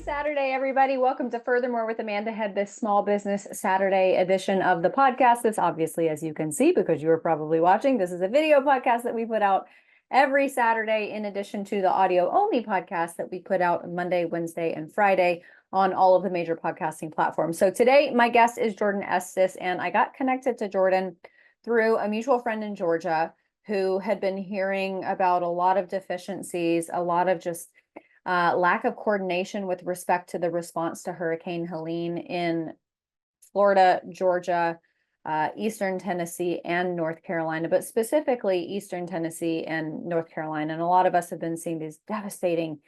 Saturday, everybody. Welcome to Furthermore with Amanda Head, this Small Business Saturday edition of the podcast. This obviously, as you can see, because you are probably watching, this is a video podcast that we put out every Saturday, in addition to the audio only podcast that we put out Monday, Wednesday, and Friday on all of the major podcasting platforms. So today, my guest is Jordan Estess, and I got connected to Jordan through a mutual friend in Georgia who had been hearing about a lot of deficiencies, a lot of just lack of coordination with respect to the response to Hurricane Helene in Florida, Georgia, Eastern Tennessee, and North Carolina, but specifically Eastern Tennessee and North Carolina. And a lot of us have been seeing these devastating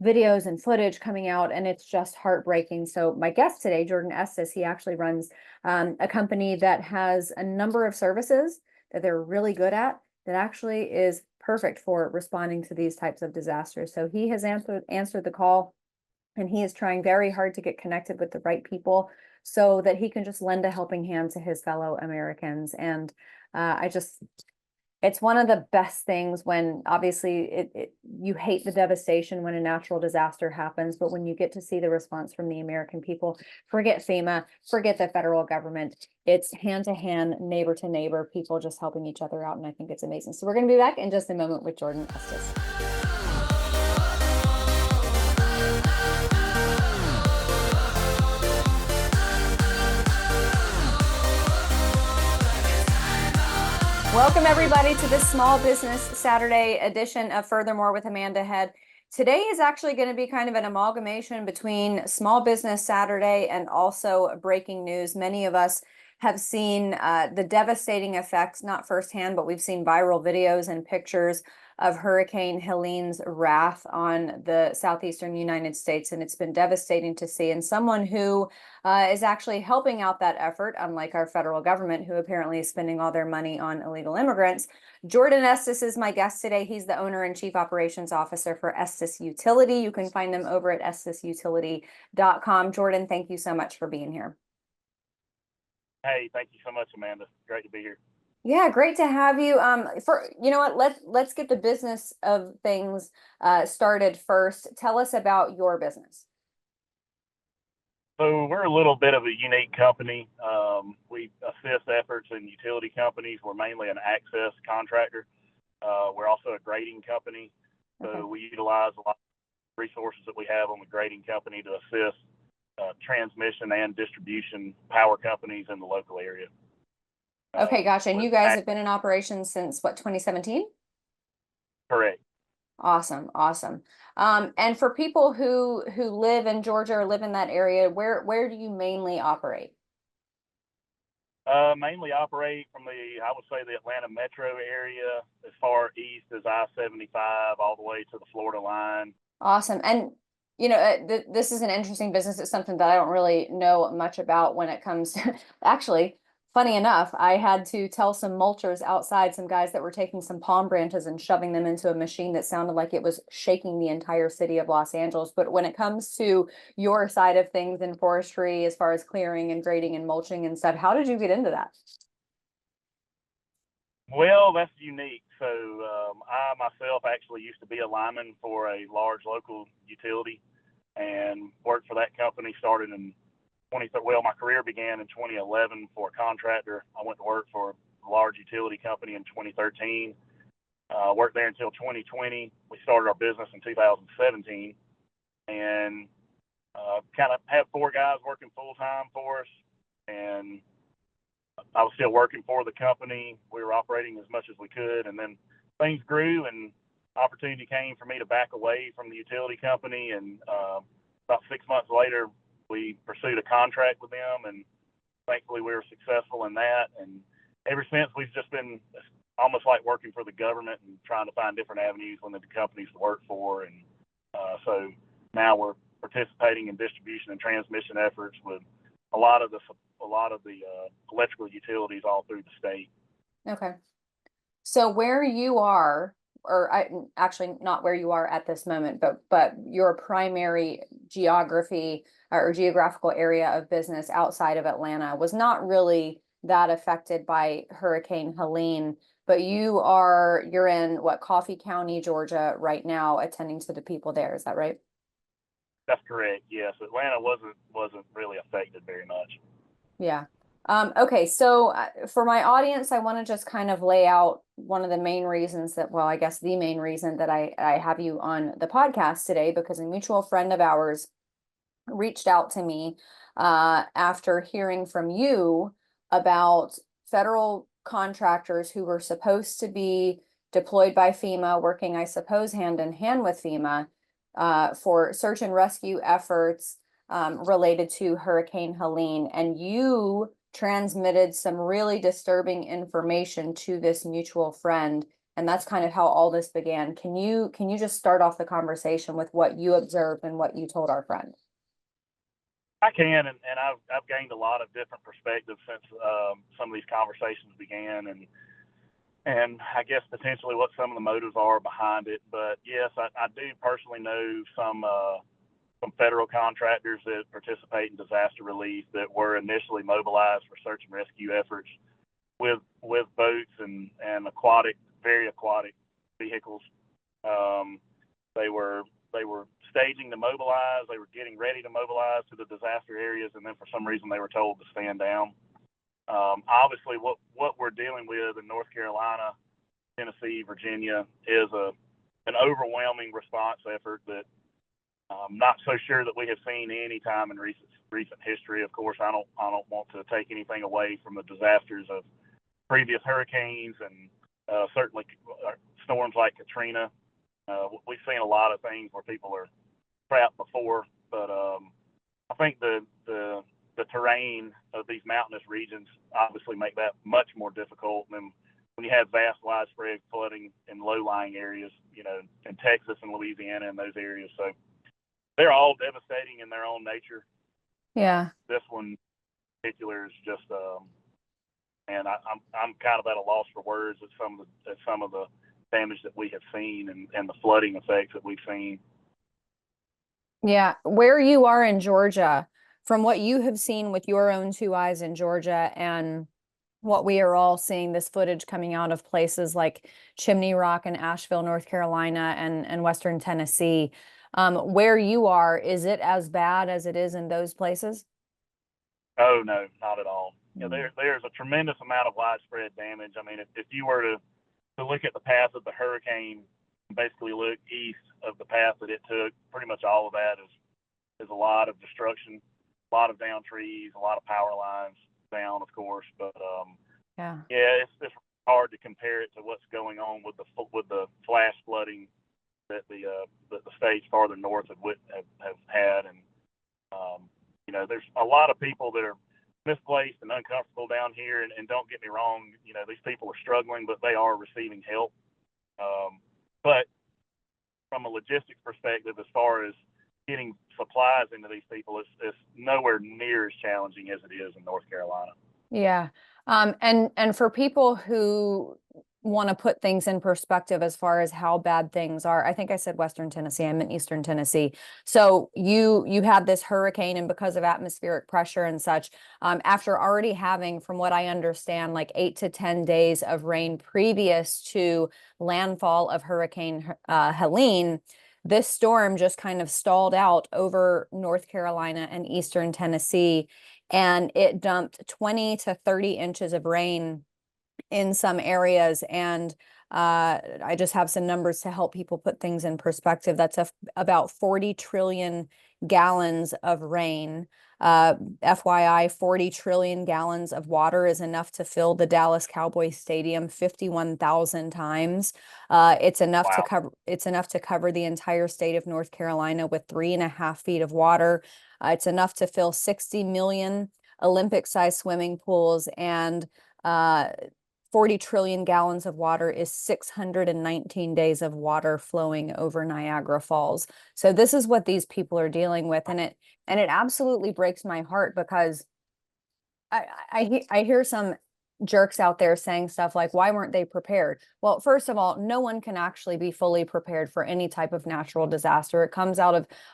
videos and footage coming out, and it's just heartbreaking. So my guest today, Jordan Estess, he actually runs a company that has a number of services that they're really good at that actually is perfect for responding to these types of disasters. So he has answered the call, and he is trying very hard to get connected with the right people so that he can just lend a helping hand to his fellow Americans. And it's one of the best things when obviously you hate the devastation when a natural disaster happens, but when you get to see the response from the American people, forget FEMA, forget the federal government. It's hand to hand, neighbor to neighbor, people just helping each other out. And I think it's amazing. So we're going to be back in just a moment with Jordan Estess. Welcome, everybody, to this Small Business Saturday edition of Furthermore with Amanda Head. Today is actually going to be kind of an amalgamation between Small Business Saturday and also breaking news. Many of us have seen the devastating effects, not firsthand, but we've seen viral videos and pictures of Hurricane Helene's wrath on the southeastern United States, and it's been devastating to see. And someone who is actually helping out that effort, unlike our federal government, who apparently is spending all their money on illegal immigrants. Jordan Estess is my guest today. He's the owner and chief operations officer for Estess Utility. You can find them over at estessutility.com. Jordan, thank you so much for being here. Hey, thank you so much, Amanda. Great to be here. Yeah, great to have you. You know what, let's get the business of things started first. Tell us about your business. So we're a little bit of a unique company. We assist efforts in utility companies. We're mainly an access contractor. We're also a grading company. So Okay. we utilize a lot of resources that we have on the grading company to assist transmission and distribution power companies in the local area. Okay, gotcha. And you guys have been in operation since what, 2017? Correct. Awesome, awesome. And for people who live in Georgia or live in that area, where do you mainly operate? Mainly operate from I would say the Atlanta metro area, as far east as I-75, all the way to the Florida line. Awesome. And you know, this is an interesting business. It's something that I don't really know much about when it comes to actually. Funny enough, I had to tell some mulchers outside, some guys that were taking some palm branches and shoving them into a machine that sounded like it was shaking the entire city of Los Angeles. But when it comes to your side of things in forestry, as far as clearing and grading and mulching and stuff, how did you get into that? Well, that's unique. So I myself actually used to be a lineman for a large local utility and worked for that company. Started in my career began in 2011 for a contractor. I went to work for a large utility company in 2013. Worked there until 2020. We started our business in 2017, and kind of had 4 guys working full time for us. And I was still working for the company. We were operating as much as we could, and then things grew, and opportunity came for me to back away from the utility company. And about 6 months later, we pursued a contract with them, and thankfully we were successful in that. And ever since, we've just been almost like working for the government and trying to find different avenues within the companies to work for. And so now we're participating in distribution and transmission efforts with a lot of the electrical utilities all through the state. Okay. So where you are, actually not where you are at this moment, but your primary geography or geographical area of business outside of Atlanta was not really that affected by Hurricane Helene, but you're in what, Coffee County, Georgia right now, attending to the people there. Is that right? That's correct. Yes, Atlanta wasn't really affected very much. Yeah. Okay, so for my audience, I want to just kind of lay out one of the main reasons that, well, I guess the main reason that I have you on the podcast today, because a mutual friend of ours reached out to me after hearing from you about federal contractors who were supposed to be deployed by FEMA, working, I suppose, hand in hand with FEMA for search and rescue efforts related to Hurricane Helene. And you transmitted some really disturbing information to this mutual friend. And that's kind of how all this began. Can you just start off the conversation with what you observed and what you told our friend? I can, and I've gained a lot of different perspectives since some of these conversations began, and I guess potentially what some of the motives are behind it. But yes, I do personally know some federal contractors that participate in disaster relief that were initially mobilized for search and rescue efforts with boats and very aquatic vehicles. They were staging to mobilize. They were getting ready to mobilize to the disaster areas, and then for some reason they were told to stand down. Obviously, what we're dealing with in North Carolina, Tennessee, Virginia is an overwhelming response effort that I'm not so sure that we have seen any time in recent history. Of course, I don't want to take anything away from the disasters of previous hurricanes and certainly storms like Katrina. We've seen a lot of things where people are trapped before, but I think the terrain of these mountainous regions obviously make that much more difficult than when you have vast, widespread flooding in low-lying areas, in Texas and Louisiana and those areas. So they're all devastating in their own nature. Yeah. This one in particular is just, and I'm kind of at a loss for words at some of the damage that we have seen and the flooding effects that we've seen. Yeah, where you are in Georgia, from what you have seen with your own two eyes in Georgia and what we are all seeing, this footage coming out of places like Chimney Rock and Asheville, North Carolina, and Western Tennessee, where you are, is it as bad as it is in those places? Oh, no, not at all. There's a tremendous amount of widespread damage. I mean, if you were to look at the path of the hurricane, basically look east of the path that it took, pretty much all of that is a lot of destruction, a lot of down trees, a lot of power lines down, of course. But yeah, it's hard to compare it to what's going on with the flash flooding that the states farther north have had, and there's a lot of people that are misplaced and uncomfortable down here. And don't get me wrong, these people are struggling, but they are receiving help. But from a logistics perspective, as far as getting supplies into these people, it's nowhere near as challenging as it is in North Carolina. Yeah. And for people who want to put things in perspective as far as how bad things are, I think I said Western Tennessee, I meant Eastern Tennessee. So you had this hurricane, and because of atmospheric pressure and such, after already having, from what I understand, like 8 to 10 days of rain previous to landfall of Hurricane Helene, this storm just kind of stalled out over North Carolina and Eastern Tennessee, and it dumped 20 to 30 inches of rain in some areas. And I just have some numbers to help people put things in perspective. That's about 40 trillion gallons of rain. FYI, 40 trillion gallons of water is enough to fill the Dallas Cowboys Stadium 51,000 times. It's enough to cover. It's enough to cover the entire state of North Carolina with 3.5 feet of water. It's enough to fill 60 million Olympic-sized swimming pools, and 40 trillion gallons of water is 619 days of water flowing over Niagara Falls. So this is what these people are dealing with, and it absolutely breaks my heart, because I hear some jerks out there saying stuff like, why weren't they prepared? Well, first of all, no one can actually be fully prepared for any type of natural disaster. It comes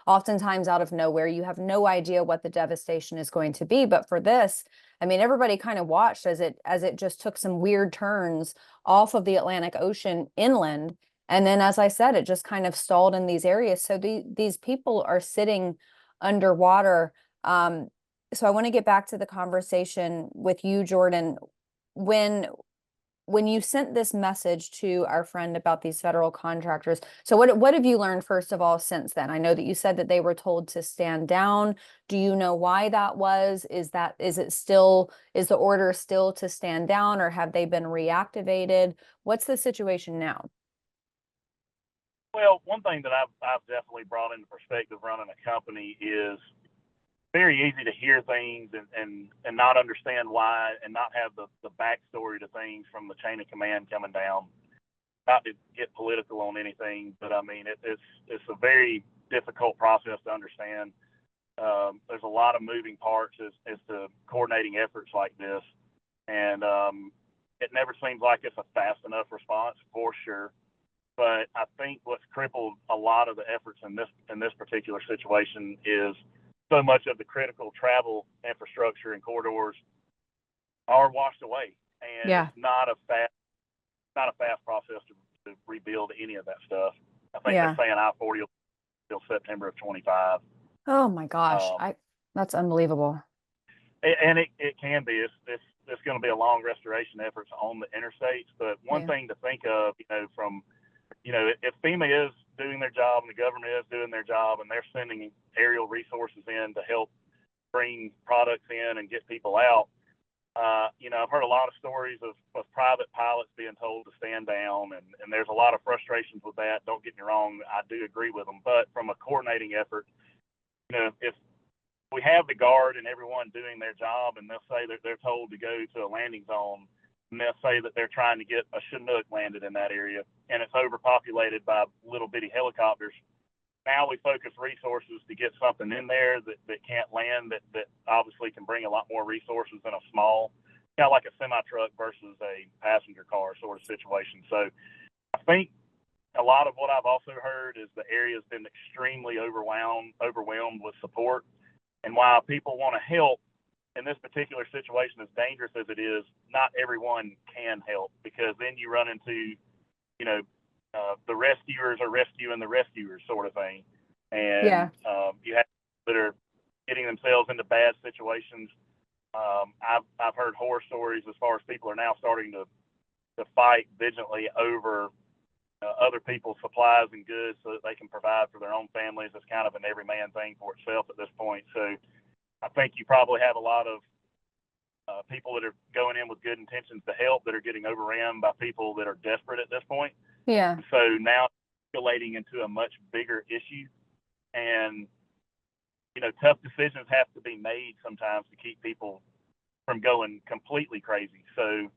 oftentimes out of nowhere. You have no idea what the devastation is going to be. But for this, I mean, everybody kind of watched as it just took some weird turns off of the Atlantic Ocean inland, And then, as I said, it just kind of stalled in these areas. So these people are sitting underwater. So I want to get back to the conversation with you, Jordan. When when you sent this message to our friend about these federal contractors, so what have you learned, first of all, since then? I know that you said that they were told to stand down. Do you know why that was? Is the order still to stand down, or have they been reactivated? What's the situation now? Well, one thing that I've definitely brought into perspective running a company is very easy to hear things and not understand why, and not have the backstory to things from the chain of command coming down. Not to get political on anything, but I mean, it's a very difficult process to understand. There's a lot of moving parts as to coordinating efforts like this, and it never seems like it's a fast enough response, for sure. But I think what's crippled a lot of the efforts in this particular situation is so much of the critical travel infrastructure and corridors are washed away, and Yeah. it's not a fast process to rebuild any of that stuff. I think Yeah. they're saying I-40 till September of 25. Oh my gosh. Um, That's unbelievable. and it can be. It's going to be a long restoration efforts on the interstates. But one Yeah. thing to think of, if FEMA is doing their job and the government is doing their job and they're sending aerial resources in to help bring products in and get people out, I've heard a lot of stories of private pilots being told to stand down, and there's a lot of frustrations with that. Don't get me wrong, I do agree with them. But from a coordinating effort, if we have the guard and everyone doing their job, and they'll say that they're told to go to a landing zone, and they'll say that they're trying to get a Chinook landed in that area, and it's overpopulated by little bitty helicopters. Now we focus resources to get something in there that can't land, that obviously can bring a lot more resources in a small, kind of like a semi-truck versus a passenger car sort of situation. So I think a lot of what I've also heard is the area's been extremely overwhelmed with support. And while people want to help, in this particular situation, as dangerous as it is, not everyone can help, because then you run into, the rescuers are rescuing the rescuers sort of thing. And Yeah. you have people that are getting themselves into bad situations. I've heard horror stories as far as people are now starting to fight vigilantly over other people's supplies and goods so that they can provide for their own families. It's kind of an everyman thing for itself at this point. So I think you probably have a lot of people that are going in with good intentions to help that are getting overrun by people that are desperate at this point. Yeah. So now it's escalating into a much bigger issue, and tough decisions have to be made sometimes to keep people from going completely crazy. So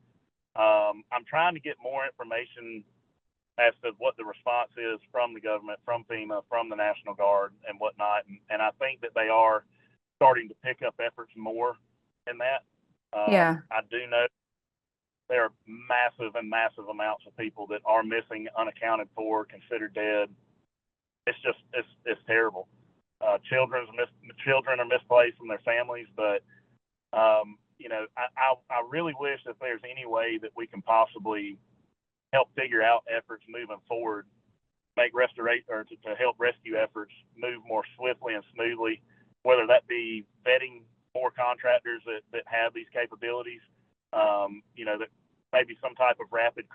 I'm trying to get more information as to what the response is from the government, from FEMA, from the National Guard, and whatnot. And I think that they are starting to pick up efforts more in that. Yeah. I do know there are massive amounts of people that are missing, unaccounted for, considered dead. It's terrible. Children are misplaced from their families, but I really wish that there's any way that we can possibly help figure out efforts moving forward, make restoration or to help rescue efforts move more swiftly and smoothly, whether that be vetting more contractors that have these capabilities, that maybe some type of rapid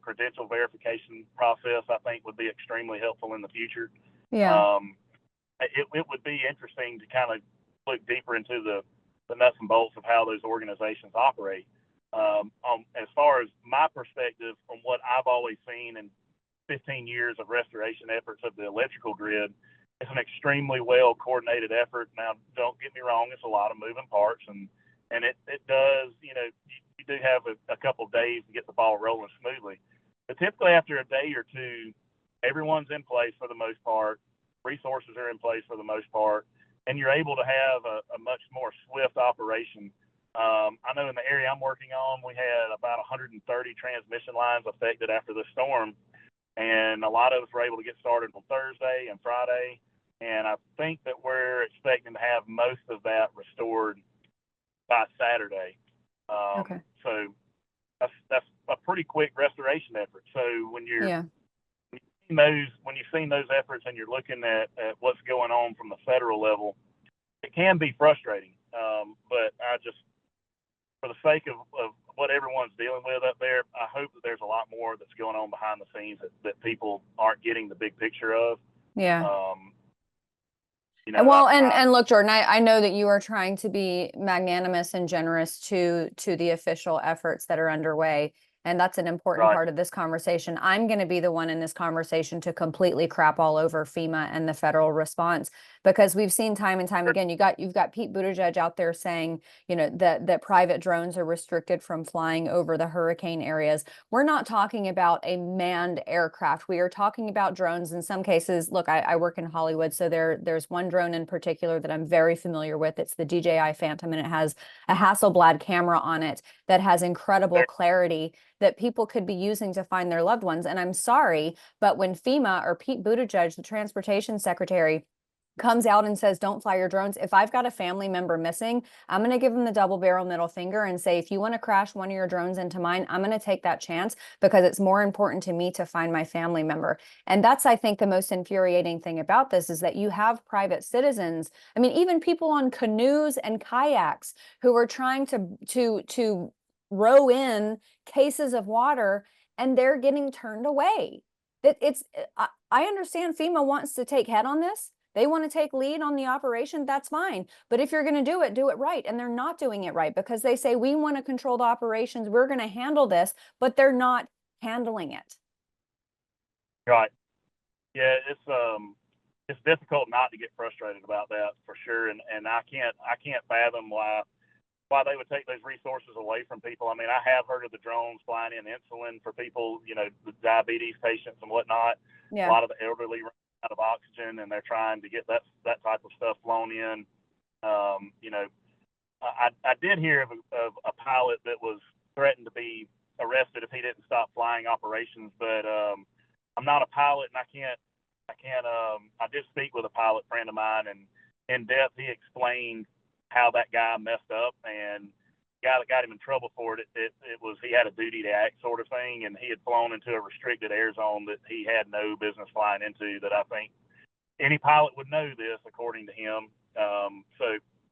credential verification process, I think would be extremely helpful in the future. Yeah. It would be interesting to kind of look deeper into the nuts and bolts of how those organizations operate. As far as my perspective, from what I've always seen in 15 years of restoration efforts of the electrical grid, it's an extremely well coordinated effort. Now, don't get me wrong, it's a lot of moving parts, and it does, you do have a couple of days to get the ball rolling smoothly. But typically after a day or two, everyone's in place for the most part, resources are in place for the most part, and you're able to have a much more swift operation. I know in the area I'm working on, we had about 130 transmission lines affected after the storm, and a lot of us were able to get started on Thursday and Friday, and I think that we're expecting to have most of that restored by Saturday. Okay. So that's a pretty quick restoration effort. So when you're Yeah. when you've seen those efforts and you're looking at what's going on from the federal level, it can be frustrating. But I just, for the sake of what everyone's dealing with up there, I hope that there's a lot more that's going on behind the scenes that people aren't getting the big picture of. Yeah. You know, Well, and look, Jordan, I know that you are trying to be magnanimous and generous to the official efforts that are underway. And that's an important Right. part of this conversation. I'm going to be the one in this conversation to completely crap all over FEMA and the federal response, because we've seen time and time again, you've got Pete Buttigieg out there saying, you know, that private drones are restricted from flying over the hurricane areas. We're not talking about a manned aircraft. We are talking about drones. In some cases, look, I work in Hollywood, so there's one drone in particular that I'm very familiar with. It's the DJI Phantom, and it has a Hasselblad camera on it that has incredible clarity that people could be using to find their loved ones. And I'm sorry, but when FEMA or Pete Buttigieg, the transportation secretary, comes out and says, don't fly your drones, if I've got a family member missing, I'm going to give them the double barrel middle finger and say, if you want to crash one of your drones into mine, I'm going to take that chance, because it's more important to me to find my family member. And that's, I think, the most infuriating thing about this, is that you have private citizens. I mean, even people on canoes and kayaks who are trying to row in cases of water, and they're getting turned away. I understand FEMA wants to take head on this. They want to take lead on the operation. That's fine. But if you're going to do it right. And they're not doing it right, because they say, we want to control the operations, we're going to handle this, but they're not handling it. Right. Yeah, it's difficult not to get frustrated about that, for sure. And I can't fathom why they would take those resources away from people. I mean, I have heard of the drones flying in insulin for people, you know, the diabetes patients and whatnot. Yeah. A lot of the elderly run out of oxygen, and they're trying to get that type of stuff flown in. You know, I did hear of a pilot that was threatened to be arrested if he didn't stop flying operations, but I'm not a pilot, and I can't. I did speak with a pilot friend of mine, and in depth he explained how that guy messed up, and the guy that got him in trouble for it was he had a duty to act sort of thing, and he had flown into a restricted air zone that he had no business flying into. That I think any pilot would know this, according to him. So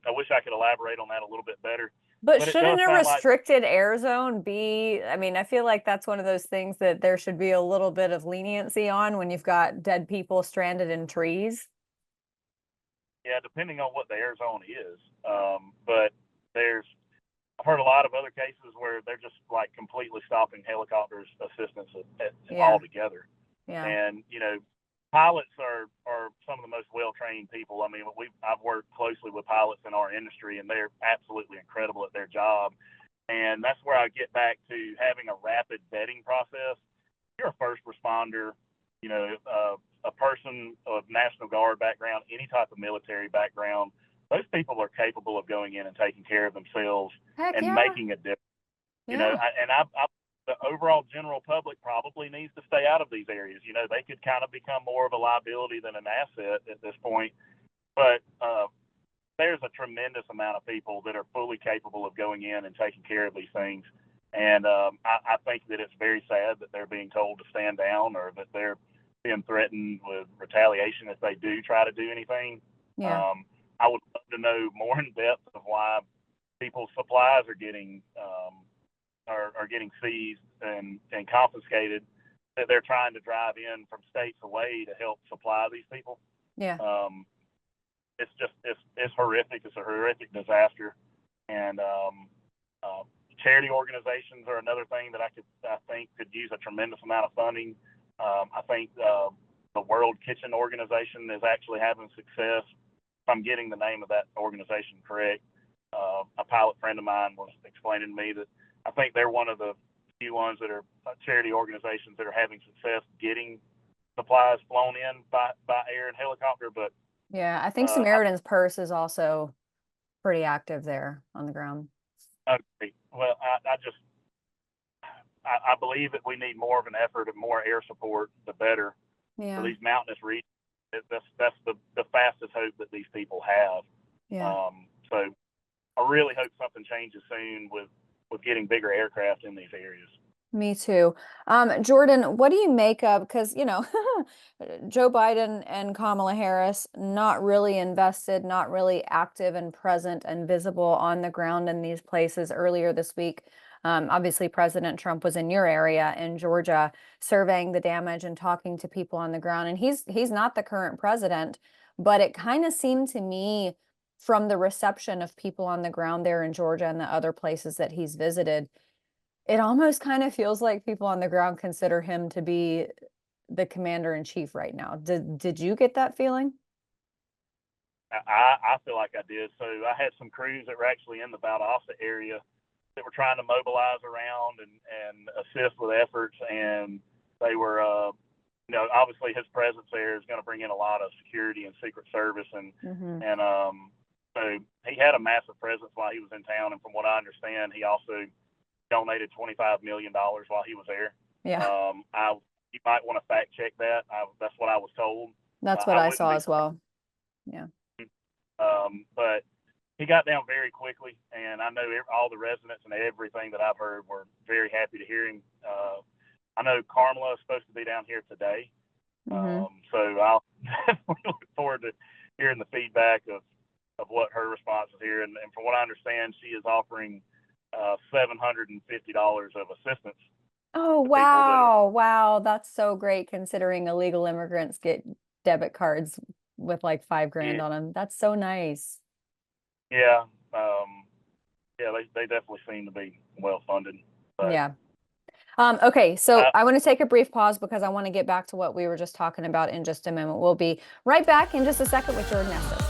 I wish I could elaborate on that a little bit better. But shouldn't a restricted air zone be, I mean, I feel like that's one of those things that there should be a little bit of leniency on when you've got dead people stranded in trees. Yeah, depending on what the air zone is. But I've heard a lot of other cases where they're just like completely stopping helicopters assistance altogether. Yeah. And, you know, pilots are some of the most well-trained people. I mean, I've worked closely with pilots in our industry, and they're absolutely incredible at their job. And that's where I get back to having a rapid vetting process. You're a first responder, you know, a person of National Guard background, any type of military background. Those people are capable of going in and taking care of themselves making a difference. Yeah. You know, the overall general public probably needs to stay out of these areas. You know, they could kind of become more of a liability than an asset at this point. But there's a tremendous amount of people that are fully capable of going in and taking care of these things. And I think that it's very sad that they're being told to stand down, or that they're being threatened with retaliation if they do try to do anything. Yeah. I would love to know more in depth of why people's supplies are getting seized and confiscated, that they're trying to drive in from states away to help supply these people. Yeah. It's horrific. It's a horrific disaster. And charity organizations are another thing that I think could use a tremendous amount of funding. I think the World Kitchen Organization is actually having success. If I'm getting the name of that organization correct, a pilot friend of mine was explaining to me that I think they're one of the few ones that are charity organizations that are having success getting supplies flown in by air and helicopter. But yeah, I think Samaritan's Purse is also pretty active there on the ground. Okay. Well, I believe that we need more of an effort and more air support, the better. Yeah. For these mountainous regions. That's the fastest hope that these people have. Yeah. So I really hope something changes soon with getting bigger aircraft in these areas. Me too. Jordan, what do you make of, because, Joe Biden and Kamala Harris not really invested, not really active and present and visible on the ground in these places earlier this week. Obviously, President Trump was in your area in Georgia surveying the damage and talking to people on the ground. And he's not the current president, but it kind of seemed to me from the reception of people on the ground there in Georgia and the other places that he's visited, it almost kind of feels like people on the ground consider him to be the commander in chief right now. Did you get that feeling? I feel like I did. So I had some crews that were actually in the Valdosta area that were trying to mobilize around and assist with efforts, and they were, obviously his presence there is going to bring in a lot of security and Secret Service, and Mm-hmm. and so he had a massive presence while he was in town, and from what I understand, he also donated $25 million while he was there. Yeah, You might want to fact check that. That's what I was told. that's what I I wouldn't saw be as well. Yeah. but he got down very quickly, and I know all the residents and everything that I've heard were very happy to hear him. I know Carmela is supposed to be down here today, Mm-hmm. so I'll definitely look forward to hearing the feedback of what her response is here. And from what I understand, she is offering $750 of assistance Oh, to people that are. wow. Wow. That's so great considering illegal immigrants get debit cards with like 5 grand Yeah, on them. That's so nice. yeah, yeah. They definitely seem to be well funded, but Yeah. Okay, so I, I want to take a brief pause because I want to get back to what we were just talking about in just a moment. We'll be right back in just a second with Jordan Estes.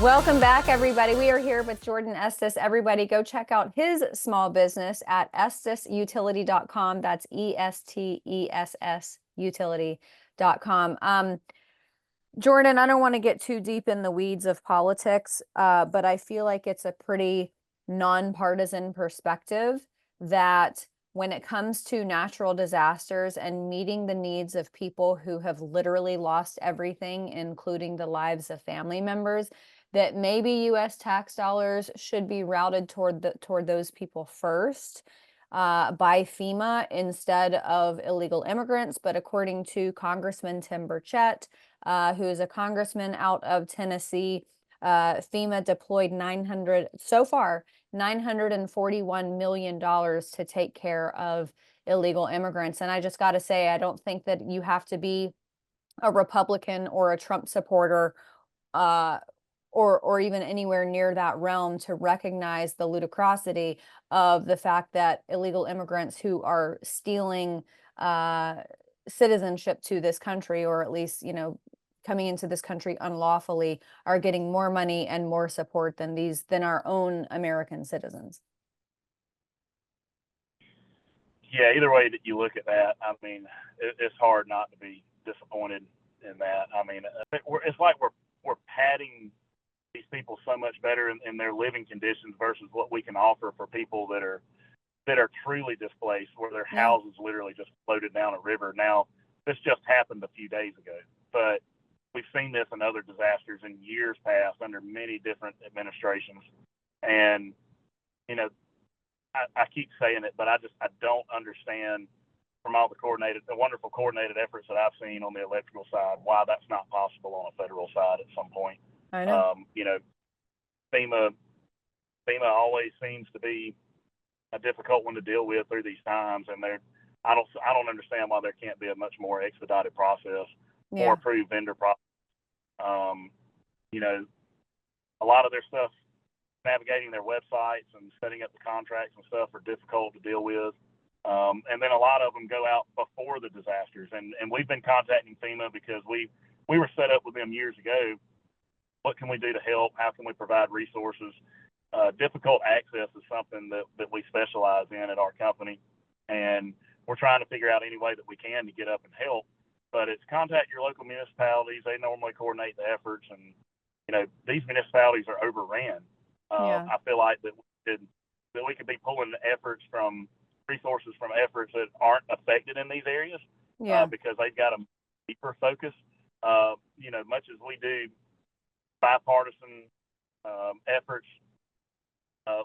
Welcome back, everybody. We are here with Jordan Estes. Everybody go check out his small business at estessutility.com. That's ESTESS utility.com. Jordan, I don't want to get too deep in the weeds of politics, but I feel like it's a pretty nonpartisan perspective that when it comes to natural disasters and meeting the needs of people who have literally lost everything, including the lives of family members, that maybe U.S. tax dollars should be routed toward those people first, by FEMA instead of illegal immigrants. But according to Congressman Tim Burchett, who is a congressman out of Tennessee, FEMA deployed $941 million to take care of illegal immigrants. And I just got to say, I don't think that you have to be a Republican or a Trump supporter, uh, or even anywhere near that realm to recognize the ludicrosity of the fact that illegal immigrants who are stealing citizenship to this country, or at least, coming into this country unlawfully, are getting more money and more support than our own American citizens. yeah, either way that you look at that, I mean, it's hard not to be disappointed in that. I mean, it's like we're padding these people so much better in their living conditions versus what we can offer for people that are truly displaced, where their Yeah. houses literally just floated down a river. Now, this just happened a few days ago, but we've seen this in other disasters in years past under many different administrations. And, you know, I keep saying it, but I don't understand from all the wonderful coordinated efforts that I've seen on the electrical side, why that's not possible on a federal side at some point. I know. FEMA always seems to be a difficult one to deal with through these times, and I don't understand why there can't be a much more expedited process, more Yeah. approved vendor process. Um, you know, a lot of their stuff, navigating their websites and setting up the contracts and stuff, are difficult to deal with. And then a lot of them go out before the disasters, and we've been contacting FEMA because we were set up with them years ago. What can we do to help? How can we provide resources? Difficult access is something that we specialize in at our company, and we're trying to figure out any way that we can to get up and help. But it's contact your local municipalities. They normally coordinate the efforts, and these municipalities are overran. Yeah. I feel like that we could be pulling resources from efforts that aren't affected in these areas, Yeah. because they've got a deeper focus. much as we do bipartisan efforts,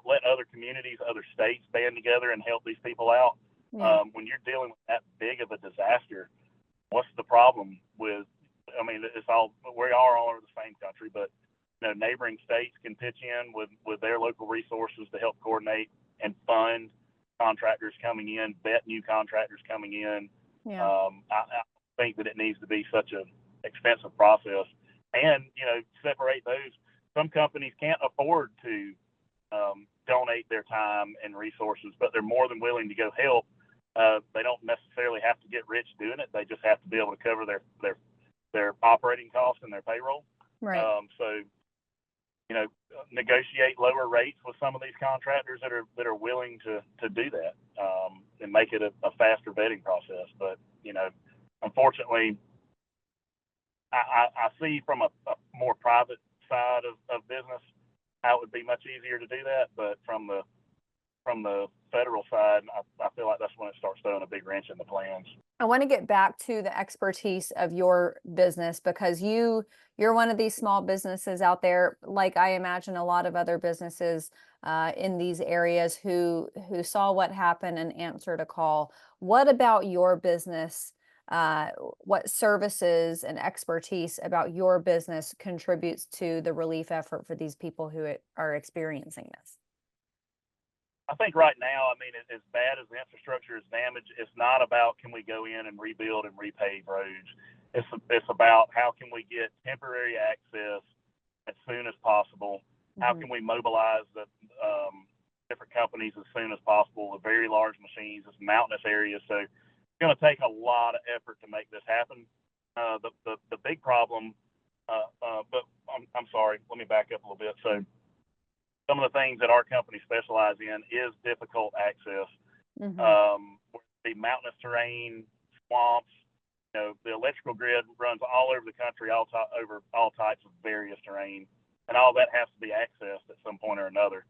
let other communities, other states band together and help these people out. Yeah. When you're dealing with that big of a disaster, what's the problem with? I mean, we are all over the same country, but neighboring states can pitch in with their local resources to help coordinate and fund contractors coming in, vet new contractors coming in. Yeah. I think that it needs to be such an expensive process, and separate those. Some companies can't afford to donate their time and resources, but they're more than willing to go help. They don't necessarily have to get rich doing it. They just have to be able to cover their operating costs and their payroll. Right. So negotiate lower rates with some of these contractors that are willing to do that, and make it a faster vetting process. But unfortunately, I see from a more private side of business how it would be much easier to do that, but from the federal side, I feel like that's when it starts throwing a big wrench in the plans. I want to get back to the expertise of your business, because you're one of these small businesses out there, like I imagine a lot of other businesses in these areas who saw what happened and answered a call. What about your business? What services and expertise about your business contributes to the relief effort for these people who are experiencing this? I think right now, I mean, as bad as the infrastructure is damaged, it's not about can we go in and rebuild and repave roads. It's about how can we get temporary access as soon as possible. Mm-hmm. How can we mobilize the different companies as soon as possible with very large machines? It's mountainous areas, so it's going to take a lot of effort to make this happen. The big problem, but I'm sorry, let me back up a little bit. So some of the things that our company specialize in is difficult access. Mm-hmm. The mountainous terrain, swamps, the electrical grid runs all over the country, over all types of various terrain, and all that has to be accessed at some point or another.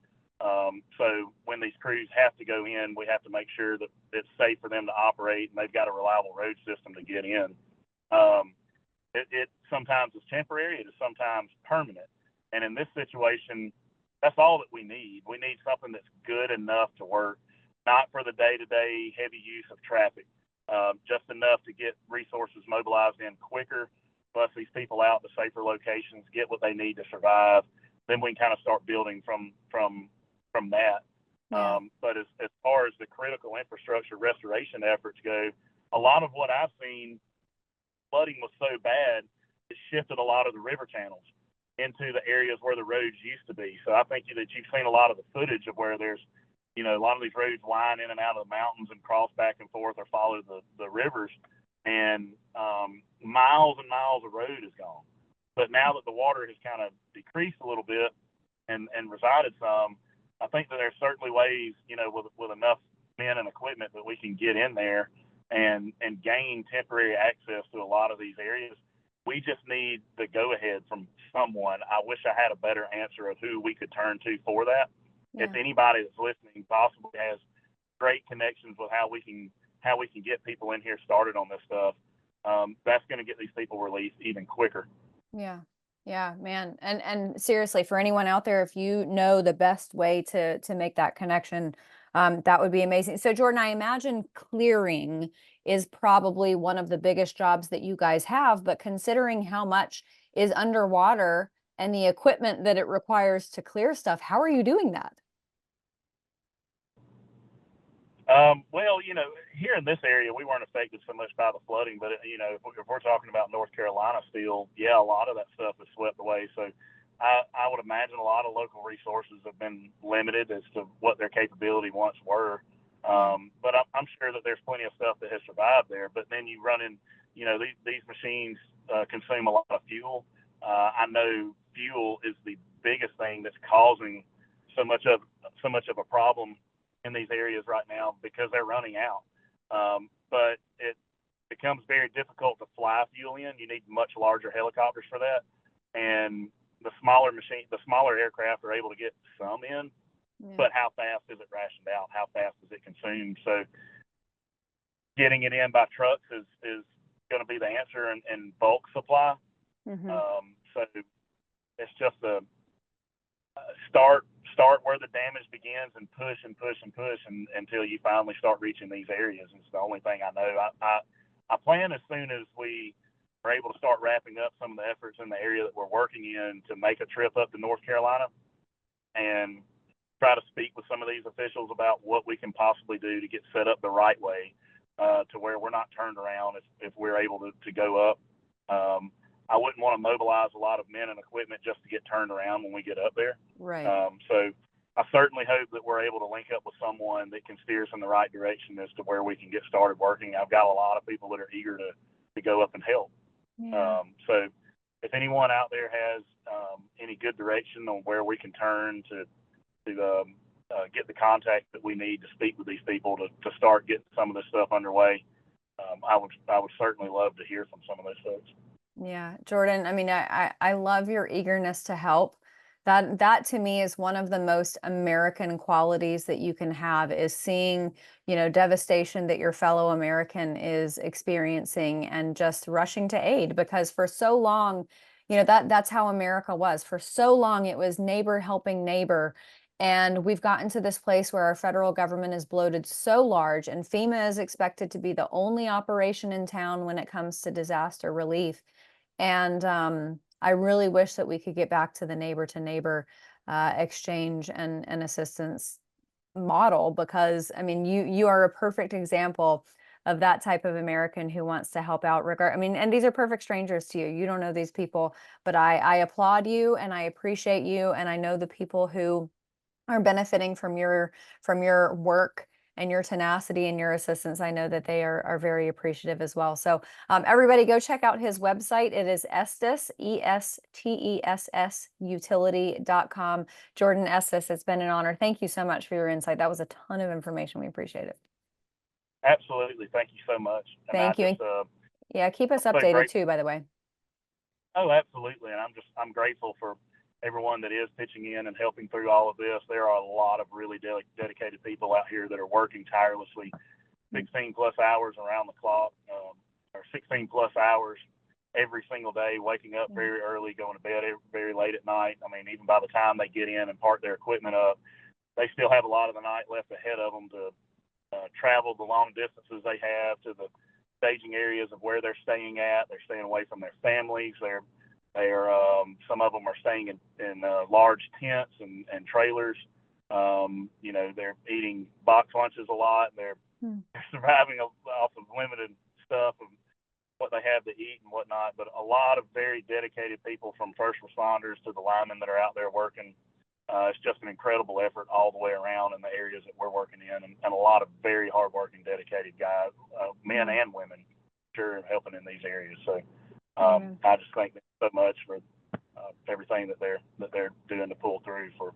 So when these crews have to go in, we have to make sure that it's safe for them to operate and they've got a reliable road system to get in. It sometimes is temporary, it is sometimes permanent. And in this situation, that's all that we need. We need something that's good enough to work, not for the day-to-day heavy use of traffic, just enough to get resources mobilized in quicker, bus these people out to safer locations, get what they need to survive. Then we can kind of start building from that. Yeah. But as far as the critical infrastructure restoration efforts go, a lot of what I've seen, flooding was so bad, it shifted a lot of the river channels into the areas where the roads used to be. So I think that you've seen a lot of the footage of where there's, a lot of these roads line in and out of the mountains and cross back and forth or follow the rivers, and miles and miles of road is gone. But now that the water has kind of decreased a little bit and resided some, I think that there's certainly ways, with enough men and equipment that we can get in there and gain temporary access to a lot of these areas. We just need the go-ahead from someone. I wish I had a better answer of who we could turn to for that. Yeah. If anybody that's listening possibly has great connections with how we can get people in here started on this stuff, that's going to get these people released even quicker. Yeah, man. And seriously, for anyone out there, if you know the best way to make that connection, that would be amazing. So Jordan, I imagine clearing is probably one of the biggest jobs that you guys have, but considering how much is underwater and the equipment that it requires to clear stuff, how are you doing that? Well, here in this area, we weren't affected so much by the flooding, but if we're talking about North Carolina still, yeah, a lot of that stuff is swept away. So I would imagine a lot of local resources have been limited as to what their capability once were. But I'm sure that there's plenty of stuff that has survived there. But then you run in, these machines consume a lot of fuel. I know fuel is the biggest thing that's causing so much of a problem in these areas right now because they're running out. But it becomes very difficult to fly fuel in. You need much larger helicopters for that. And the smaller aircraft are able to get some in, but how fast is it rationed out? How fast is it consumed? So getting it in by trucks is going to be the answer in bulk supply. So it's just a start where the damage begins and push until you finally start reaching these areas. It's the only thing I know. I plan as soon as we are able to start wrapping up some of the efforts in the area that we're working in to make a trip up to North Carolina and try to speak with some of these officials about what we can possibly do to get set up the right way to where we're not turned around if we're able to go up. I wouldn't want to mobilize a lot of men and equipment just to get turned around when we get up there. Right. So I certainly hope that we're able to link up with someone that can steer us in the right direction as to where we can get started working. I've got a lot of people that are eager to go up and help. Yeah. So if anyone out there has any good direction on where we can turn to get the contact that we need to speak with these people to start getting some of this stuff underway, I would certainly love to hear from some of those folks. Yeah, Jordan, I mean, I love your eagerness to help. That to me is one of the most American qualities that you can have, is seeing, devastation that your fellow American is experiencing and just rushing to aid. Because for so long, that's how America was. For so long, it was neighbor helping neighbor. And we've gotten to this place where our federal government is bloated so large, and FEMA is expected to be the only operation in town when it comes to disaster relief. And I really wish that we could get back to the neighbor to neighbor exchange and assistance model, because I mean, you are a perfect example of that type of American who wants to help out. And these are perfect strangers to you. You don't know these people, but I applaud you and I appreciate you, and I know the people who are benefiting from your work and your tenacity and your assistance. I know that they are very appreciative as well. So everybody go check out his website. It is Estess, ESTESS utility.com. Jordan Estess, it's been an honor. Thank you so much for your insight. That was a ton of information. We appreciate it. Absolutely. Thank you so much. Thank you. Yeah, keep us updated too, by the way. Oh, absolutely. And I'm grateful for everyone that is pitching in and helping through all of this. There are a lot of really dedicated people out here that are working tirelessly, 16 plus hours around the clock, or 16 plus hours every single day, waking up very early, going to bed very late at night. I mean, even by the time they get in and park their equipment up, they still have a lot of the night left ahead of them to travel the long distances they have to the staging areas of where they're staying at. They're staying away from their families. Some of them are staying in large tents and trailers. They're eating box lunches a lot. They're surviving off of limited stuff and what they have to eat and whatnot. But a lot of very dedicated people, from first responders to the linemen that are out there working. It's just an incredible effort all the way around in the areas that we're working in, and a lot of very hardworking, dedicated guys, men and women, sure, helping in these areas. So I just thank them so much for everything that they're doing to pull through for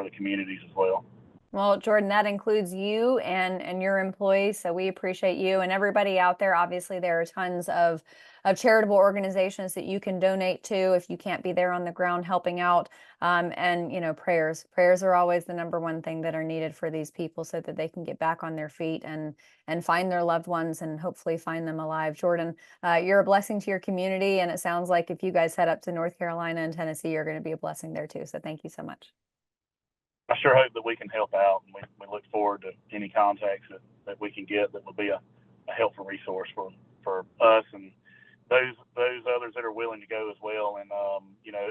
the communities as well. Well, Jordan, that includes you and your employees. So we appreciate you and everybody out there. Obviously, there are tons of charitable organizations that you can donate to if you can't be there on the ground helping out. And prayers are always the number one thing that are needed for these people, so that they can get back on their feet and find their loved ones and hopefully find them alive. Jordan, you're a blessing to your community. And it sounds like if you guys head up to North Carolina and Tennessee, you're going to be a blessing there too. So thank you so much. I sure hope that we can help out, and we look forward to any contacts that we can get that will be a helpful resource for us and those others that are willing to go as well. And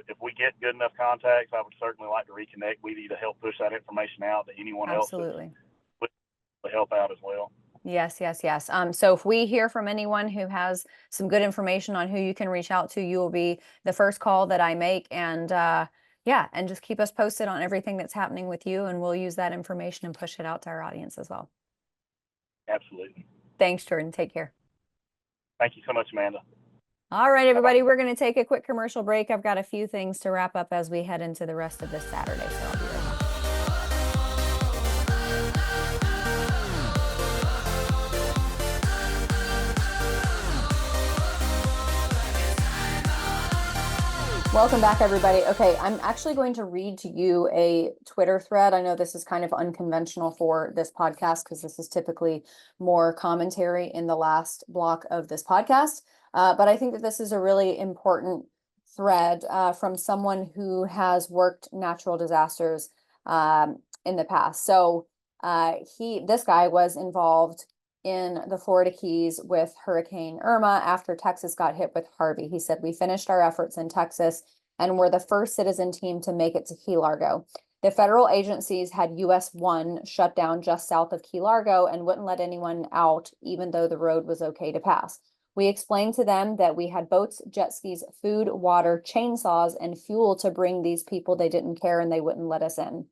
if we get good enough contacts, I would certainly like to reconnect with you to help push that information out to anyone else that would help out as well. Yes. So if we hear from anyone who has some good information on who you can reach out to, you will be the first call that I make. And and just keep us posted on everything that's happening with you, and we'll use that information and push it out to our audience as well. Absolutely. Thanks, Jordan. Take care. Thank you so much, Amanda. All right, everybody, we're going to take a quick commercial break. I've got a few things to wrap up as we head into the rest of this Saturday, so I'll be right back. Welcome back, everybody. Okay, I'm actually going to read to you a Twitter thread. I know this is kind of unconventional for this podcast because this is typically more commentary in the last block of this podcast. But I think that this is a really important thread from someone who has worked natural disasters in the past. So this guy was involved in the Florida Keys with Hurricane Irma after Texas got hit with Harvey. He said, "We finished our efforts in Texas and were the first citizen team to make it to Key Largo. The federal agencies had US 1 shut down just south of Key Largo and wouldn't let anyone out, even though the road was okay to pass. We explained to them that we had boats, jet skis, food, water, chainsaws, and fuel to bring these people. They didn't care and they wouldn't let us in.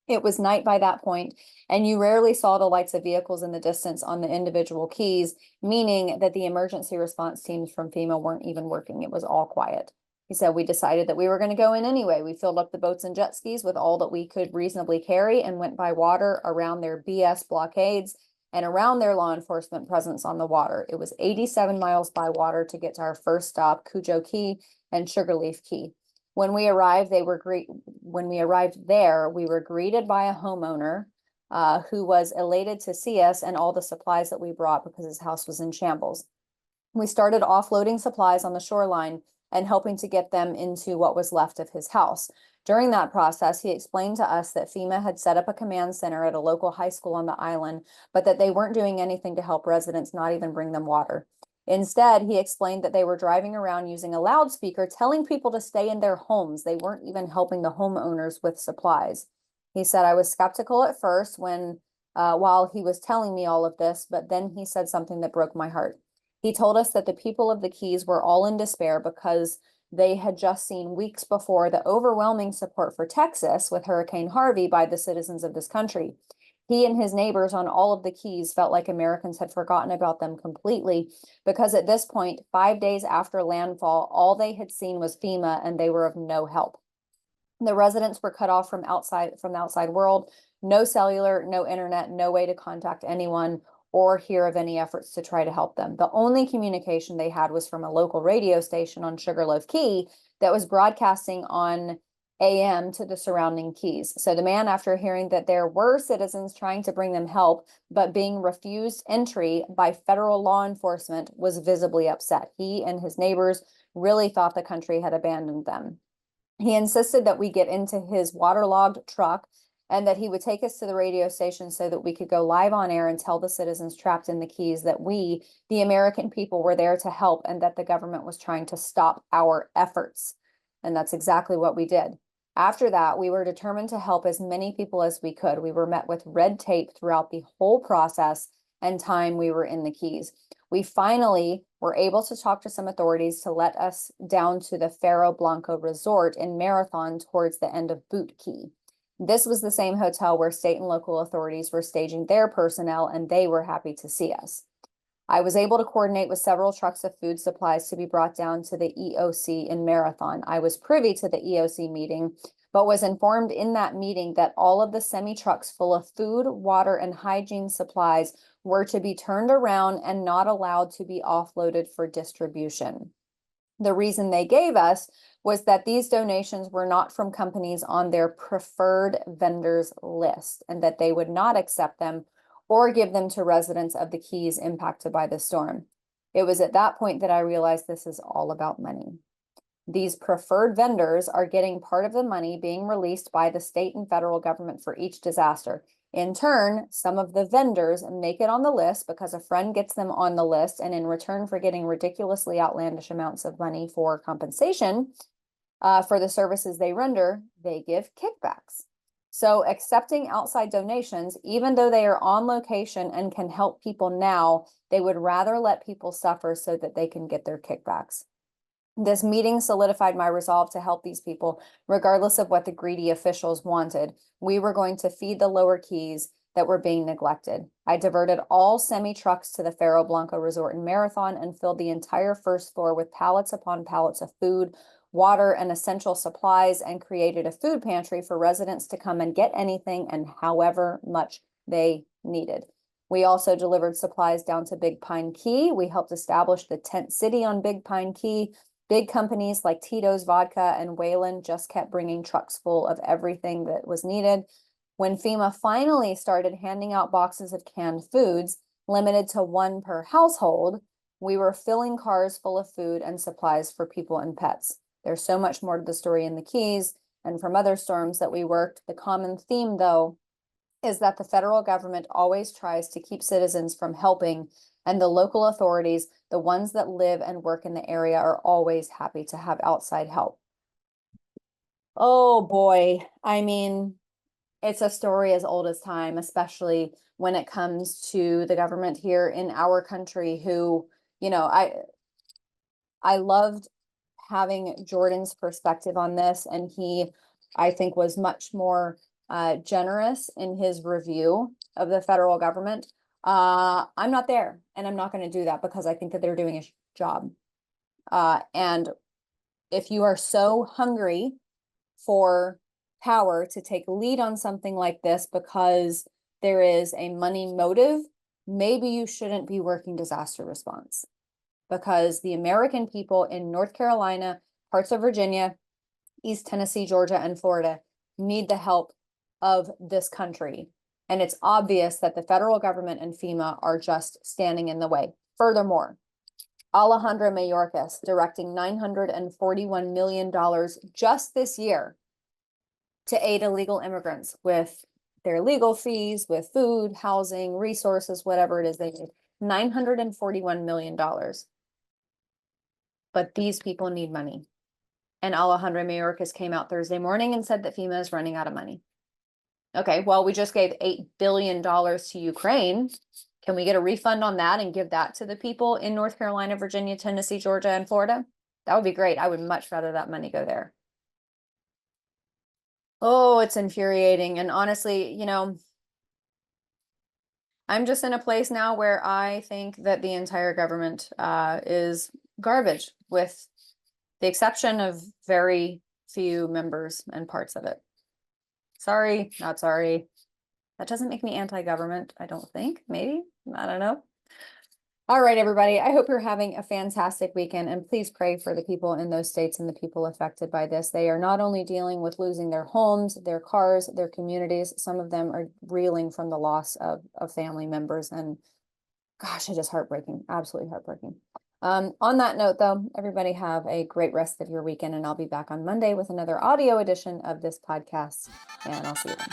It was night by that point, and you rarely saw the lights of vehicles in the distance on the individual keys, meaning that the emergency response teams from FEMA weren't even working. It was all quiet." He said, "We decided that we were going to go in anyway. We filled up the boats and jet skis with all that we could reasonably carry and went by water around their BS blockades and around their law enforcement presence on the water. It was 87 miles by water to get to our first stop, Cujo Key and Sugarleaf Key. When we arrived, we were greeted by a homeowner who was elated to see us and all the supplies that we brought because his house was in shambles. We started offloading supplies on the shoreline and helping to get them into what was left of his house. During that process, he explained to us that FEMA had set up a command center at a local high school on the island, but that they weren't doing anything to help residents, not even bring them water. Instead, he explained that they were driving around using a loudspeaker, telling people to stay in their homes. They weren't even helping the homeowners with supplies. He said, "I was skeptical at first while he was telling me all of this, but then he said something that broke my heart. He told us that the people of the Keys were all in despair because they had just seen weeks before the overwhelming support for Texas with Hurricane Harvey by the citizens of this country. He and his neighbors on all of the Keys felt like Americans had forgotten about them completely because at this point, 5 days after landfall, all they had seen was FEMA and they were of no help. The residents were cut off from the outside world, no cellular, no internet, no way to contact anyone or hear of any efforts to try to help them. The only communication they had was from a local radio station on Sugarloaf Key that was broadcasting on AM to the surrounding keys. So the man, after hearing that there were citizens trying to bring them help, but being refused entry by federal law enforcement, was visibly upset. He and his neighbors really thought the country had abandoned them. He insisted that we get into his waterlogged truck and that he would take us to the radio station so that we could go live on air and tell the citizens trapped in the Keys that we, the American people, were there to help and that the government was trying to stop our efforts. And that's exactly what we did. After that, we were determined to help as many people as we could. We were met with red tape throughout the whole process and time we were in the Keys. We finally were able to talk to some authorities to let us down to the Faro Blanco Resort in Marathon towards the end of Boot Key. This was the same hotel where state and local authorities were staging their personnel, and they were happy to see us. I was able to coordinate with several trucks of food supplies to be brought down to the EOC in Marathon. I was privy to the EOC meeting, but was informed in that meeting that all of the semi-trucks full of food, water, and hygiene supplies were to be turned around and not allowed to be offloaded for distribution. The reason they gave us was that these donations were not from companies on their preferred vendors list and that they would not accept them or give them to residents of the Keys impacted by the storm. It was at that point that I realized this is all about money. These preferred vendors are getting part of the money being released by the state and federal government for each disaster. In turn, some of the vendors make it on the list because a friend gets them on the list, and in return for getting ridiculously outlandish amounts of money for compensation for the services they render, they give kickbacks. So accepting outside donations, even though they are on location and can help people now, they would rather let people suffer so that they can get their kickbacks. This meeting solidified my resolve to help these people, regardless of what the greedy officials wanted. We were going to feed the lower Keys that were being neglected. I diverted all semi-trucks to the Faro Blanco Resort in Marathon and filled the entire first floor with pallets upon pallets of food, water, and essential supplies, and created a food pantry for residents to come and get anything and however much they needed. We also delivered supplies down to Big Pine Key. We helped establish the tent city on Big Pine Key, Big companies like Tito's Vodka and Whalen just kept bringing trucks full of everything that was needed. When FEMA finally started handing out boxes of canned foods, limited to one per household, we were filling cars full of food and supplies for people and pets. There's so much more to the story in the Keys and from other storms that we worked. The common theme, though, is that the federal government always tries to keep citizens from helping, and the local authorities, the ones that live and work in the area, are always happy to have outside help. Oh boy, I mean, it's a story as old as time, especially when it comes to the government here in our country who, I loved having Jordan's perspective on this, and he, I think, was much more generous in his review of the federal government. I'm not there, and I'm not going to do that because I think that they're doing a job. And if you are so hungry for power to take lead on something like this because there is a money motive, maybe you shouldn't be working disaster response, because the American people in North Carolina, parts of Virginia, East Tennessee, Georgia, and Florida need the help of this country. And it's obvious that the federal government and FEMA are just standing in the way. Furthermore, Alejandro Mayorkas directing $941 million just this year to aid illegal immigrants with their legal fees, with food, housing, resources, whatever it is they need. $941 million. But these people need money. And Alejandro Mayorkas came out Thursday morning and said that FEMA is running out of money. Okay, well, we just gave $8 billion to Ukraine. Can we get a refund on that and give that to the people in North Carolina, Virginia, Tennessee, Georgia, and Florida? That would be great. I would much rather that money go there. Oh, it's infuriating. And honestly, I'm just in a place now where I think that the entire government is garbage, with the exception of very few members and parts of it. Sorry, not sorry. That doesn't make me anti-government, I don't think. Maybe, I don't know. All right, everybody, I hope you're having a fantastic weekend, and please pray for the people in those states and the people affected by this. They are not only dealing with losing their homes, their cars, their communities. Some of them are reeling from the loss of family members, and gosh, it is heartbreaking, absolutely heartbreaking. On that note, though, everybody have a great rest of your weekend, and I'll be back on Monday with another audio edition of this podcast, and I'll see you then.